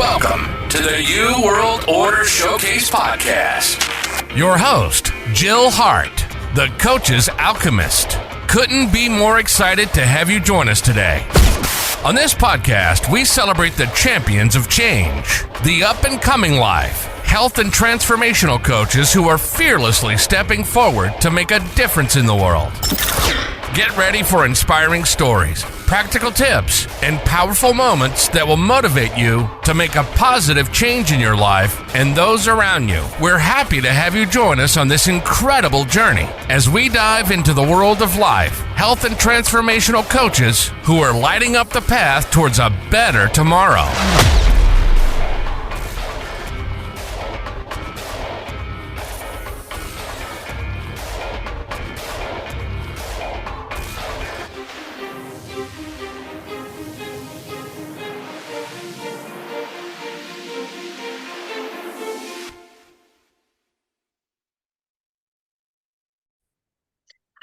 Welcome to the New World Order Showcase Podcast. Your host, Jill Hart, the Coach's Alchemist. Couldn't be more excited to have you join us today. On this podcast, we celebrate the champions of change, the up-and-coming life, health and transformational coaches who are fearlessly stepping forward to make a difference in the world. Get ready for inspiring stories, practical tips, and powerful moments that will motivate you to make a positive change in your life and those around you. We're happy to have you join us on this incredible journey as we dive into the world of life, health, and transformational coaches who are lighting up the path towards a better tomorrow.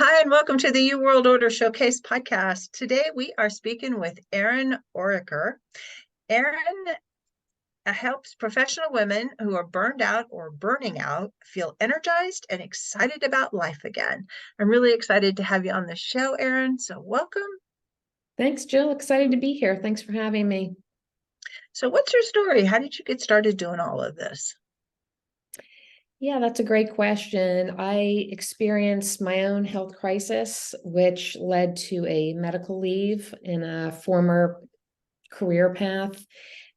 Hi, and welcome to the New World Order Showcase Podcast. Today we are speaking with Erin Orekar. Erin helps professional women who are burned out or burning out feel energized and excited about life again. I'm really excited to have you on the show, Erin, so welcome. Thanks, Jill. Excited to be here. Thanks for having me. So what's your story? How did you get started doing all of this? Yeah, that's a great question. I experienced my own health crisis, which led to a medical leave in a former career path.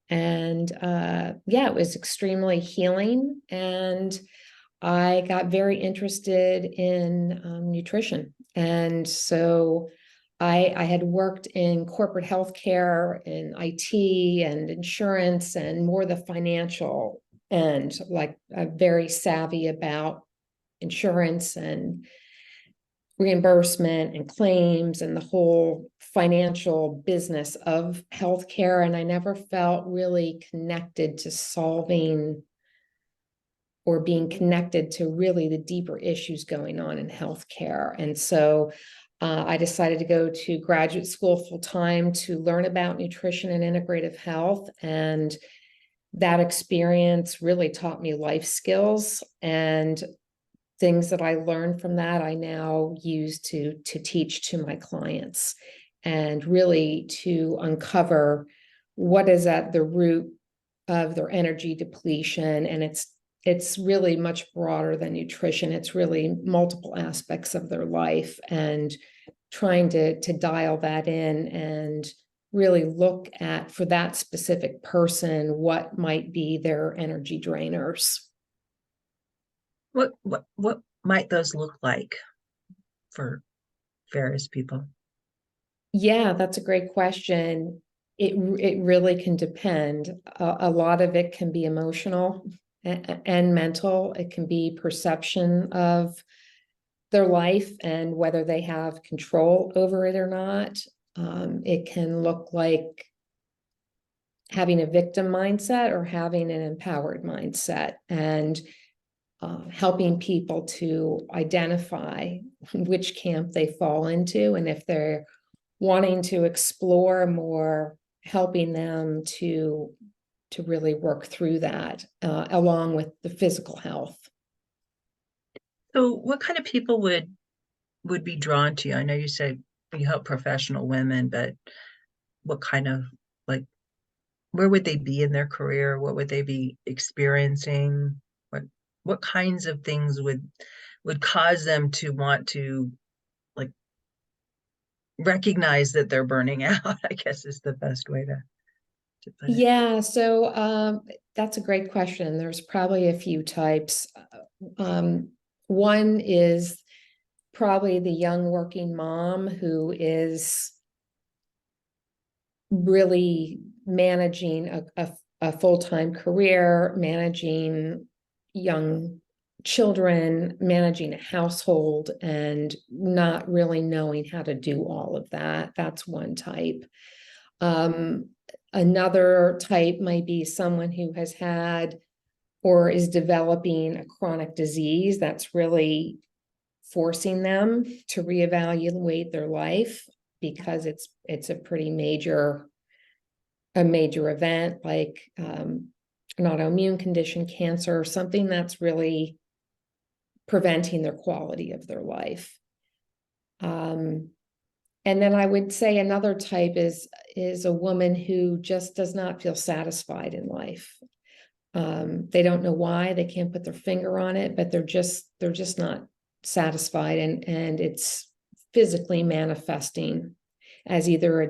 And it was extremely healing. And I got very interested in nutrition. And so I had worked in corporate healthcare and IT and insurance and more the financial and like very savvy about insurance and reimbursement and claims and the whole financial business of healthcare. And I never felt really connected to solving or being connected to really the deeper issues going on in healthcare. And so I decided to go to graduate school full-time to learn about nutrition and integrative health. And that experience really taught me life skills, and things that I learned from that I now use to teach to my clients, and really to uncover what is at the root of their energy depletion. And it's really much broader than nutrition. It's really multiple aspects of their life, and trying to dial that in and really look at, for that specific person, what might be their energy drainers. What might those look like for various people? Yeah, that's a great question. It really can depend. A lot of it can be emotional and mental. It can be perception of their life and whether they have control over it or not. It can look like having a victim mindset or having an empowered mindset, and helping people to identify which camp they fall into. And if they're wanting to explore more, helping them to really work through that, along with the physical health. So what kind of people would be drawn to you? I know you said you help professional women, but what kind of, like, where would they be in their career? What would they be experiencing? What kinds of things would cause them to want to, like, recognize that they're burning out, I guess is the best way to put it. Yeah, so that's a great question. There's probably a few types. One is probably the young working mom who is really managing a full-time career, managing young children, managing a household, and not really knowing how to do all of that. That's one type. Another type might be someone who has had or is developing a chronic disease that's really forcing them to reevaluate their life, because it's a pretty major a major event like an autoimmune condition, cancer, something that's really preventing their quality of their life. And then I would say another type is a woman who just does not feel satisfied in life. They don't know why, they can't put their finger on it, but they're just not satisfied, and it's physically manifesting as either a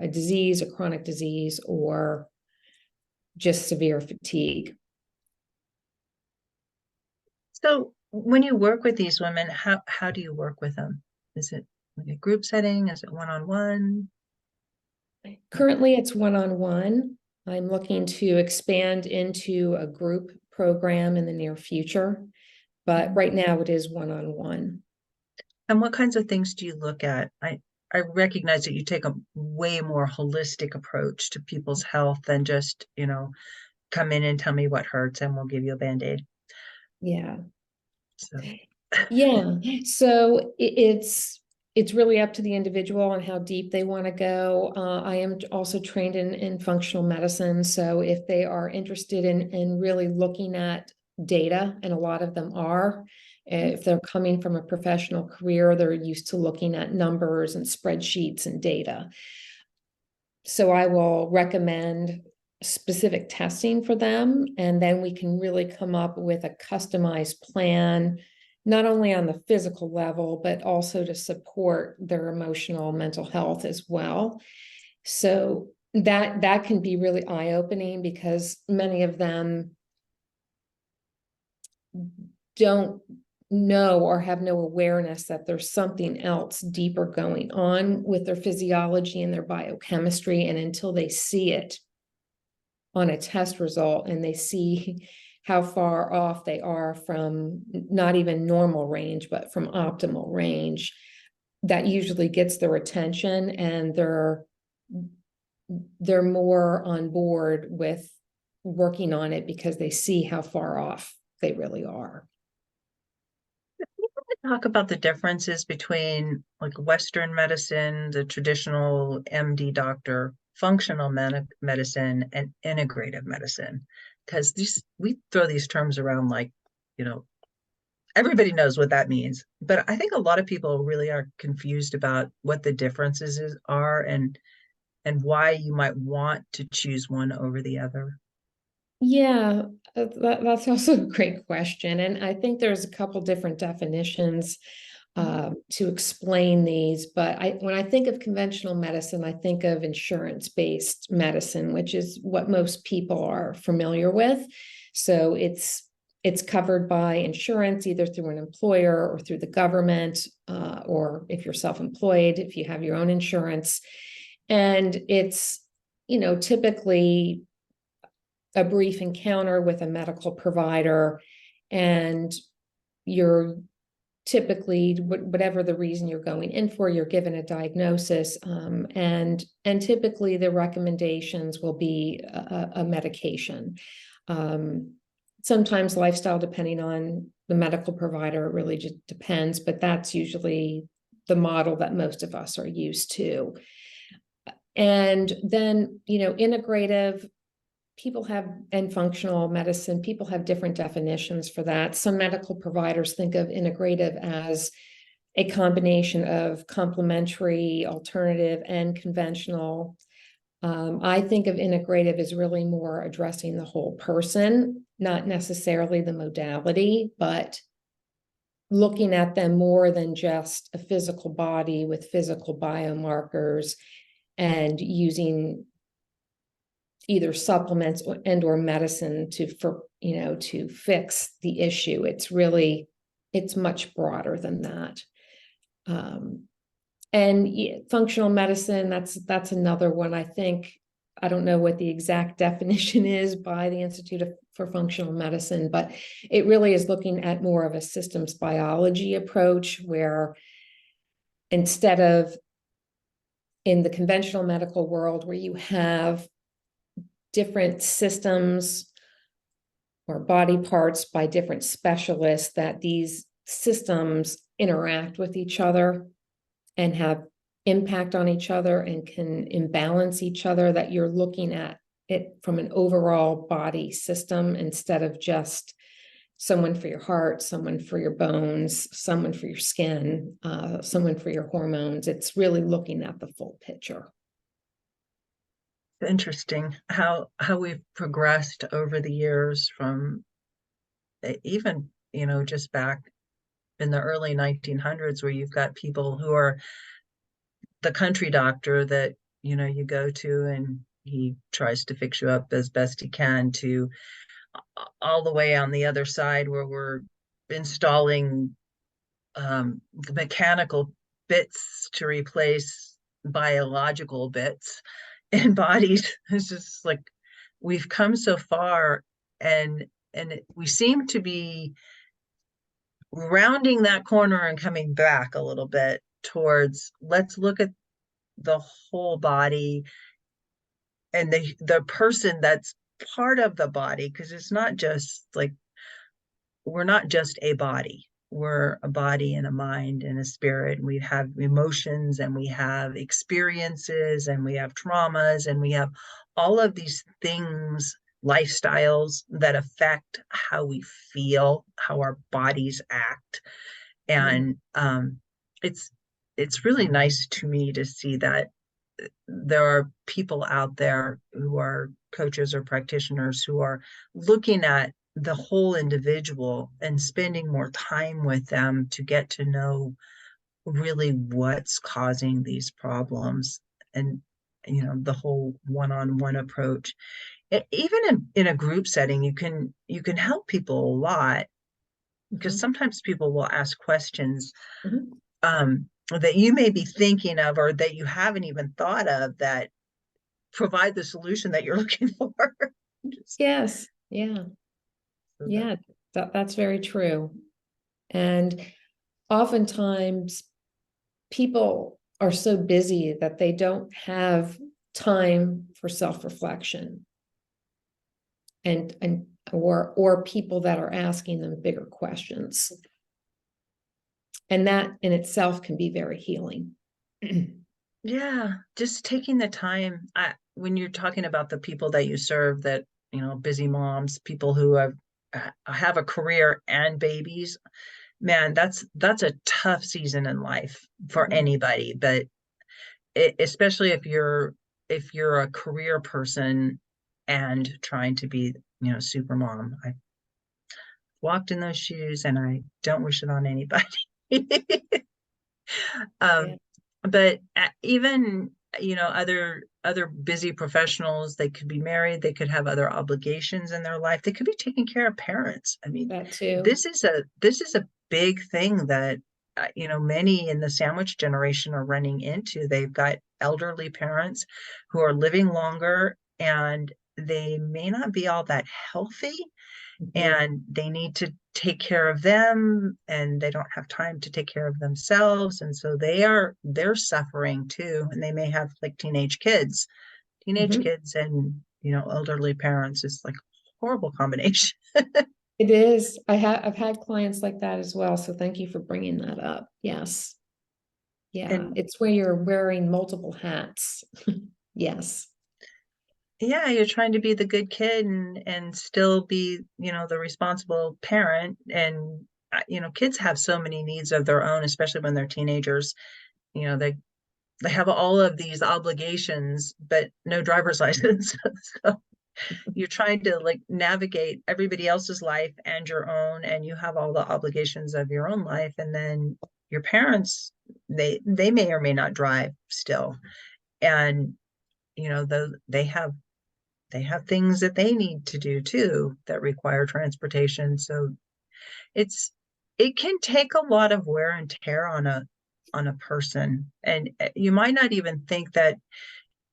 disease, a chronic disease, or just severe fatigue. So when you work with these women, how do you work with them? Is it like a group setting? Is it one-on-one? Currently, it's one-on-one. I'm looking to expand into a group program in the near future, but right now it is one-on-one. And what kinds of things do you look at? I recognize that you take a way more holistic approach to people's health than just, come in and tell me what hurts and we'll give you a Band-Aid. Yeah. So Yeah. So it's really up to the individual and how deep they want to go. I am also trained in functional medicine. So if they are interested in really looking at data, and a lot of them are, if they're coming from a professional career, they're used to looking at numbers and spreadsheets and data. So I will recommend specific testing for them, and then we can really come up with a customized plan, not only on the physical level, but also to support their emotional, mental health as well. So that can be really eye-opening, because many of them don't know or have no awareness that there's something else deeper going on with their physiology and their biochemistry. And until they see it on a test result and they see how far off they are from not even normal range, but from optimal range, that usually gets their attention, and they're more on board with working on it because they see how far off they really are. talk about the differences between like Western medicine, the traditional MD doctor, functional medicine, and integrative medicine. Because we throw these terms around like, everybody knows what that means. But I think a lot of people really are confused about what the differences are and why you might want to choose one over the other. Yeah, that's also a great question. And I think there's a couple different definitions to explain these. But when I think of conventional medicine, I think of insurance-based medicine, which is what most people are familiar with. So it's covered by insurance, either through an employer or through the government, or if you're self-employed, if you have your own insurance. And it's, typically a brief encounter with a medical provider, and you're typically, whatever the reason you're going in for, you're given a diagnosis, and typically the recommendations will be a medication. Sometimes lifestyle, depending on the medical provider, it really just depends, but that's usually the model that most of us are used to. And then, integrative people have, and functional medicine, people have different definitions for that. Some medical providers think of integrative as a combination of complementary, alternative, and conventional. I think of integrative as really more addressing the whole person, not necessarily the modality, but looking at them more than just a physical body with physical biomarkers and using either supplements or medicine to fix the issue. It's much broader than that. And functional medicine, that's another one. I don't know what the exact definition is by the Institute for Functional Medicine, but it really is looking at more of a systems biology approach, where instead of in the conventional medical world where you have different systems or body parts by different specialists, that these systems interact with each other and have impact on each other and can imbalance each other, that you're looking at it from an overall body system instead of just someone for your heart, someone for your bones, someone for your skin, someone for your hormones. It's really looking at the full picture. Interesting how we've progressed over the years from even, just back in the early 1900s, where you've got people who are the country doctor that, you go to and he tries to fix you up as best he can, to all the way on the other side where we're installing mechanical bits to replace biological bits in bodies. It's just like we've come so far, and we seem to be rounding that corner and coming back a little bit towards, let's look at the whole body and the person that's part of the body, because it's not just like, we're not just a body. We're a body and a mind and a spirit. We have emotions and we have experiences and we have traumas and we have all of these things, lifestyles that affect how we feel, how our bodies act. And it's really nice to me to see that there are people out there who are coaches or practitioners who are looking at the whole individual and spending more time with them to get to know really what's causing these problems. And the whole one-on-one approach, even in a group setting, you can help people a lot, because sometimes people will ask questions that you may be thinking of or that you haven't even thought of, that provide the solution that you're looking for. Yes. Yeah. Yeah, that's very true. And oftentimes people are so busy that they don't have time for self-reflection, or people that are asking them bigger questions. And that in itself can be very healing. Yeah, just taking the time. When you're talking about the people that you serve, that, busy moms, people who have a career and babies, man, that's a tough season in life for anybody, but especially if you're a career person and trying to be, super mom. I walked in those shoes and I don't wish it on anybody. But even, other busy professionals, they could be married, they could have other obligations in their life, they could be taking care of parents. I mean, that too. This is a big thing that many in the sandwich generation are running into. They've got elderly parents who are living longer, and they may not be all that healthy, and they need to take care of them, and they don't have time to take care of themselves, and so they're suffering too. And they may have like teenage kids and elderly parents. Is like a horrible combination. It is. I've had clients like that as well, so thank you for bringing that up. Yes. Yeah, And it's where you're wearing multiple hats. Yes. yeah, you're trying to be the good kid and still be, the responsible parent. And kids have so many needs of their own, especially when they're teenagers. They have all of these obligations, but no driver's license. So you're trying to like navigate everybody else's life and your own, and you have all the obligations of your own life. And then your parents, they may or may not drive still, and they have things that they need to do too that require transportation. So it can take a lot of wear and tear on a person, and you might not even think that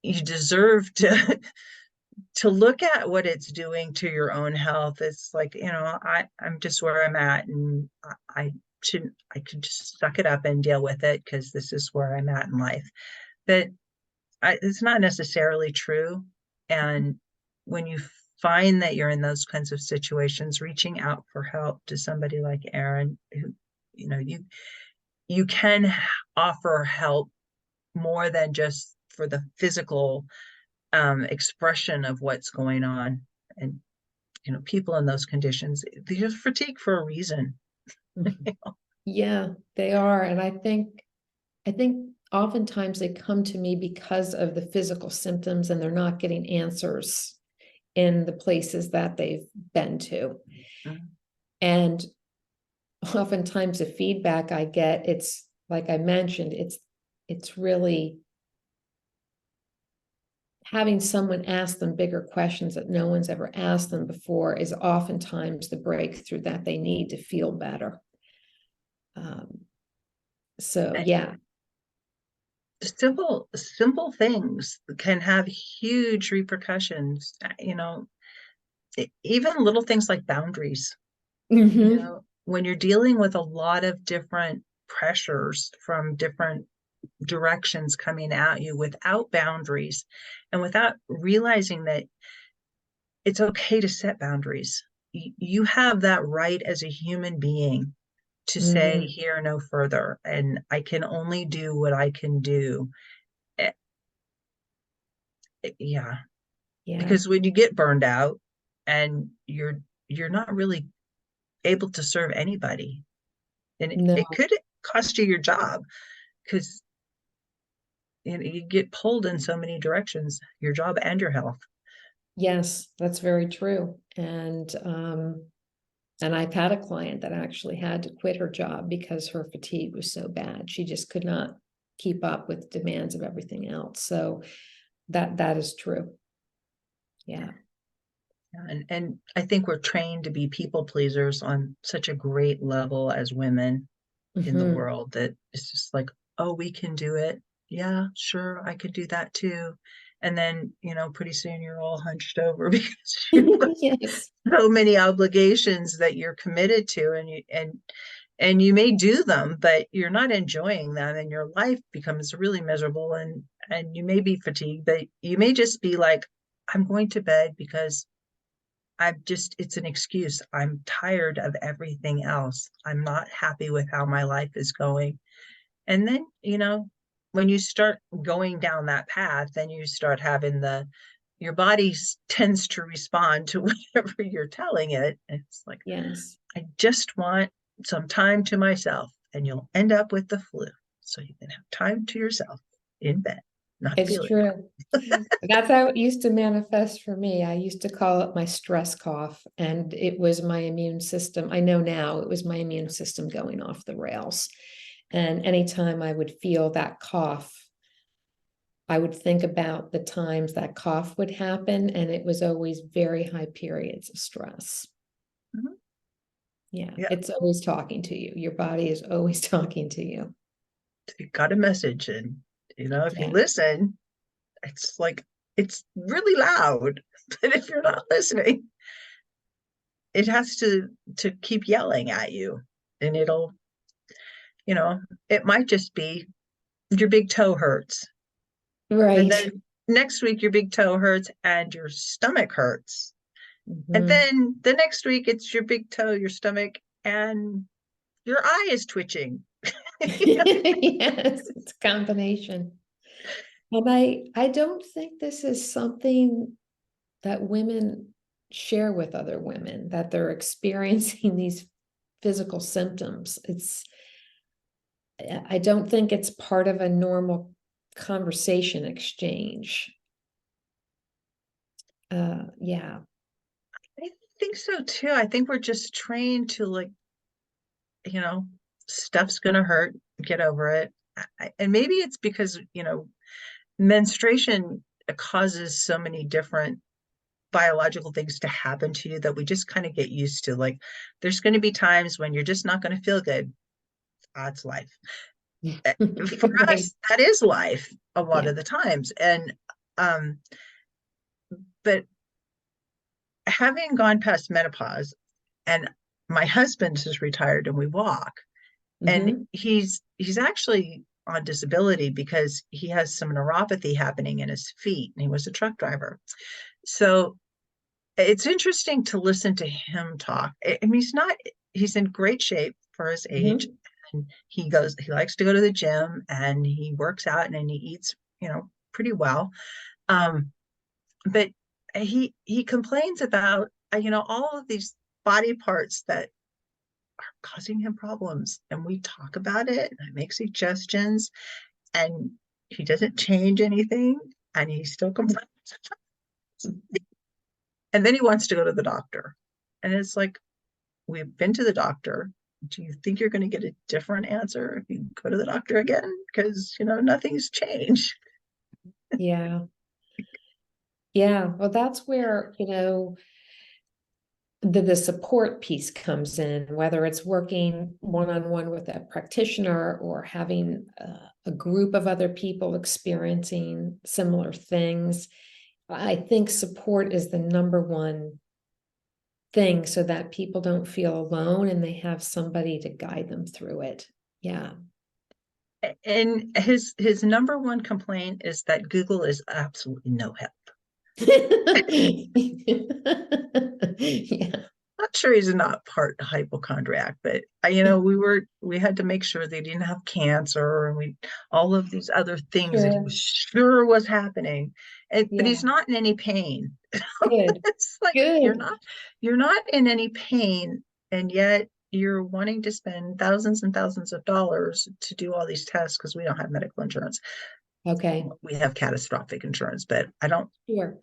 you deserve to look at what it's doing to your own health. It's like, I'm just where I'm at, and I could just suck it up and deal with it because this is where I'm at in life. But it's not necessarily true. And when you find that you're in those kinds of situations, reaching out for help to somebody like Erin, who, you can offer help more than just for the physical expression of what's going on. And people in those conditions, they're fatigued for a reason. Yeah, they are. And I think oftentimes they come to me because of the physical symptoms, and they're not getting answers in the places that they've been to. Mhm. And oftentimes the feedback I get, it's like I mentioned, it's really having someone ask them bigger questions that no one's ever asked them before is oftentimes the breakthrough that they need to feel better. So yeah. Simple things can have huge repercussions. Even little things like boundaries. Mm-hmm. When you're dealing with a lot of different pressures from different directions coming at you without boundaries and without realizing that it's okay to set boundaries. You have that right as a human being to say Mm-hmm. here, no further, and I can only do what I can do. Eh, Yeah, Yeah. because when you get burned out and you're not really able to serve anybody, and it No. could cost you your job because you get pulled in so many directions, your job and your health. Yes, that's very true. And I've had a client that actually had to quit her job because her fatigue was so bad. She just could not keep up with demands of everything else. So that is true. Yeah. And I think we're trained to be people pleasers on such a great level as women in the Mhm. world that it's just like, oh, we can do it. Yeah, sure, I could do that too. And then, pretty soon you're all hunched over because you've got Yes. so many obligations that you're committed to, and you may do them, but you're not enjoying them, and your life becomes really miserable, and you may be fatigued, but you may just be like, I'm going to bed because it's an excuse. I'm tired of everything else. I'm not happy with how my life is going. And then, when you start going down that path, then you start having your body tends to respond to whatever you're telling it. It's like, Yes. I just want some time to myself, and you'll end up with the flu. So you can have time to yourself in bed, not It's feeling. true. That's how it used to manifest for me. I used to call it my stress cough, and it was my immune system. I know now it was my immune system going off the rails. And anytime I would feel that cough, I would think about the times that cough would happen, and it was always very high periods of stress. Mhm. Yeah, Yeah, it's always talking to you. Your body is always talking to you. you got a message, and if you Yeah. listen, it's like it's really loud. But if you're not listening, it has to keep yelling at you, and you know it might just be your big toe hurts, and Right. then next week your big toe hurts and your stomach hurts, and Mhm. then the next week it's your big toe, your stomach, and your eye is twitching. Yes, it's a combination. And I don't think this is something that women share with other women, that they're experiencing these physical symptoms. I don't think it's part of a normal conversation exchange. Yeah. I think so too. I think we're just trained to, like, you know stuff's gonna hurt, get over it. And maybe it's because menstruation causes so many different biological things to happen to you that we just kind of get used to, like, there's going to be times when you're just not going to feel good. That's life. For Right. us, that is life a lot Yeah. of the times. And um but having gone past menopause, and my husband is retired and we walk, and Hmm. he's actually on disability because he has some neuropathy happening in his feet, and he was a truck driver. So it's interesting to listen to him talk. I mean, he's in great shape for his age. Hmm. And he likes to go to the gym and he works out and he eats, pretty well. But he complains about, all of these body parts that are causing him problems. And we talk about it and I make suggestions and he doesn't change anything and he still complains. And then he wants to go to the doctor. And it's like, we've been to the doctor. Do you think you're going to get a different answer if you go to the doctor again? Because, nothing's changed. Yeah. Yeah. Well, that's where, the support piece comes in, whether it's working one-on-one with a practitioner or having a group of other people experiencing similar things. I think support is the number one thing so that people don't feel alone and they have somebody to guide them through it. Yeah. And his number one complaint is that Google is absolutely no help. Yeah. Not sure he's not part hypochondriac, but we had to make sure they didn't have cancer and all of these other things that he was sure was happening. But he's not in any pain. Good. It's like Good. you're not in any pain, and yet you're wanting to spend thousands and thousands of dollars to do all these tests because we don't have medical insurance. Okay. We have catastrophic insurance, but I don't Sure.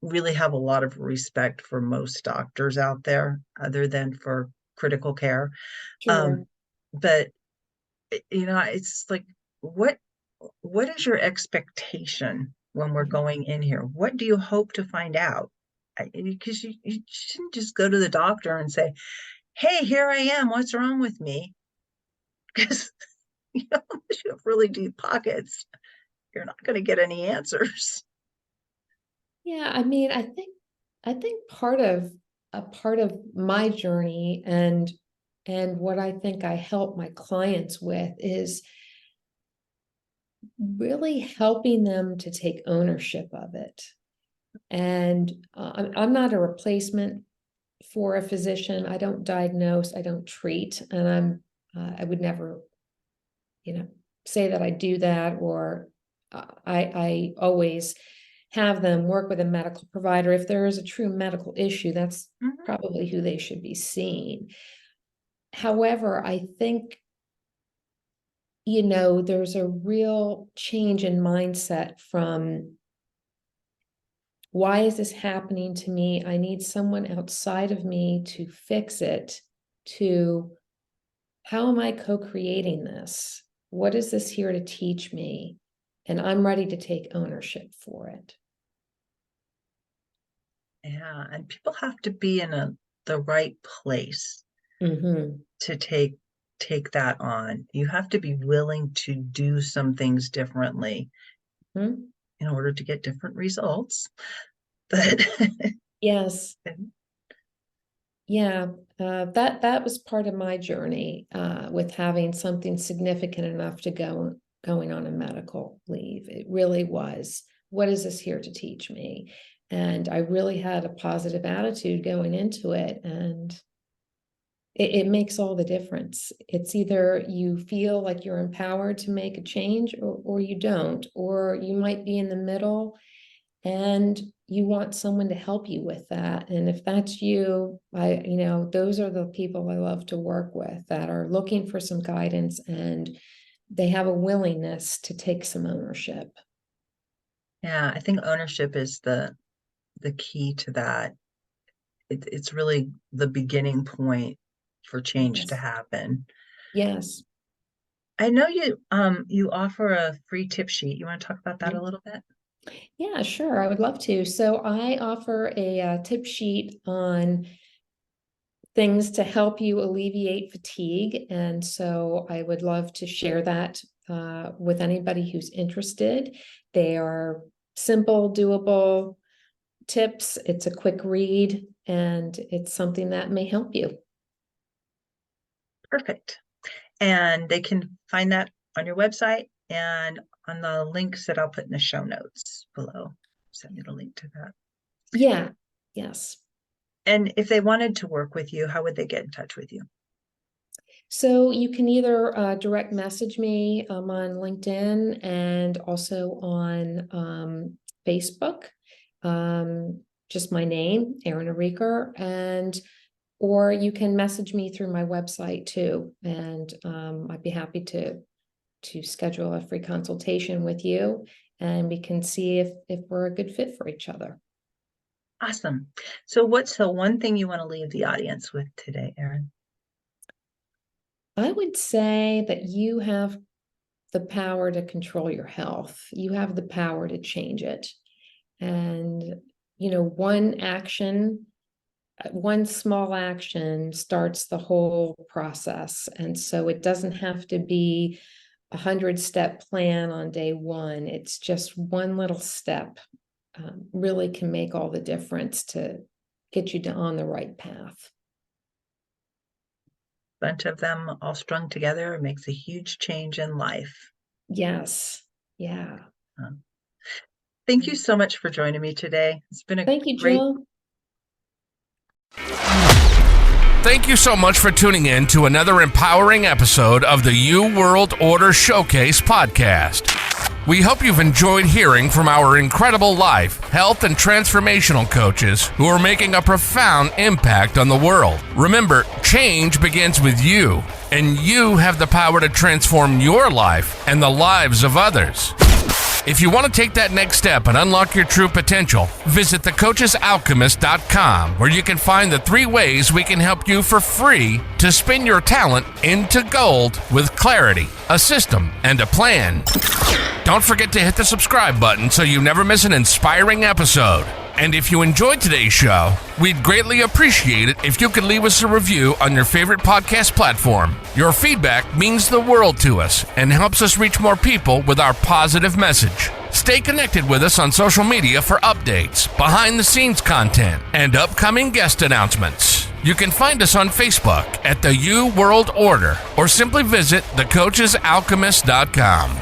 really have a lot of respect for most doctors out there other than for critical care. Sure. But it's like, what is your expectation when we're going in here? What do you hope to find out? Because you shouldn't just go to the doctor and say, hey, here I am, what's wrong with me? Because unless you have really deep pockets, you're not going to get any answers. Yeah, I mean, I think part of my journey and what I think I help my clients with is really helping them to take ownership of it. And I'm not a replacement for a physician. I don't diagnose, I don't treat, and I would never, say that I do that, or I always have them work with a medical provider. If there is a true medical issue, that's probably who they should be seeing. However, I think, there's a real change in mindset from, why is this happening to me? I need someone outside of me to fix it, to, how am I co-creating this? What is this here to teach me? And I'm ready to take ownership for it. Yeah, and people have to be in the right place to take that on. You have to be willing to do some things differently in order to get different results. But yes. Yeah, that was part of my journey with having something significant enough to going on a medical leave. It really was, what is this here to teach me? And I really had a positive attitude going into it, and it makes all the difference. It's either you feel like you're empowered to make a change, or you don't, or you might be in the middle and you want someone to help you with that. And if that's you, those are the people I love to work with, that are looking for some guidance and they have a willingness to take some ownership. Yeah, I think ownership is the key to that. It's really the beginning point for change to happen. Yes. I know you offer a free tip sheet. You want to talk about that a little bit? Yeah, sure. I would love to. So I offer a tip sheet on things to help you alleviate fatigue. And so I would love to share that with anybody who's interested. They are simple, doable tips. It's a quick read, and it's something that may help you. Perfect. And they can find that on your website and on the links that I'll put in the show notes below. Send you the link to that. Yeah. Yes. And if they wanted to work with you, how would they get in touch with you? So you can either direct message me on LinkedIn and also on Facebook. Just my name, Erin Orekar, or you can message me through my website too. And I'd be happy to schedule a free consultation with you, and we can see if we're a good fit for each other. Awesome. So what's the one thing you want to leave the audience with today, Erin? I would say that you have the power to control your health. You have the power to change it. And, one small action starts the whole process. And so it doesn't have to be a 100-step plan on day one. It's just one little step really can make all the difference to get you on the right path. Bunch of them all strung together makes a huge change in life. Yes. Yeah. Thank you so much for joining me today. It's been a Thank you, great. Jill. Thank you so much for tuning in to another empowering episode of the You World Order Showcase podcast. We hope you've enjoyed hearing from our incredible life, health, and transformational coaches who are making a profound impact on the world. Remember, change begins with you, and you have the power to transform your life and the lives of others. If you want to take that next step and unlock your true potential, visit thecoachesalchemist.com, where you can find the 3 ways we can help you for free to spin your talent into gold with clarity, a system, and a plan. Don't forget to hit the subscribe button so you never miss an inspiring episode. And if you enjoyed today's show, we'd greatly appreciate it if you could leave us a review on your favorite podcast platform. Your feedback means the world to us and helps us reach more people with our positive message. Stay connected with us on social media for updates, behind-the-scenes content, and upcoming guest announcements. You can find us on Facebook at the You World Order, or simply visit thecoachesalchemist.com.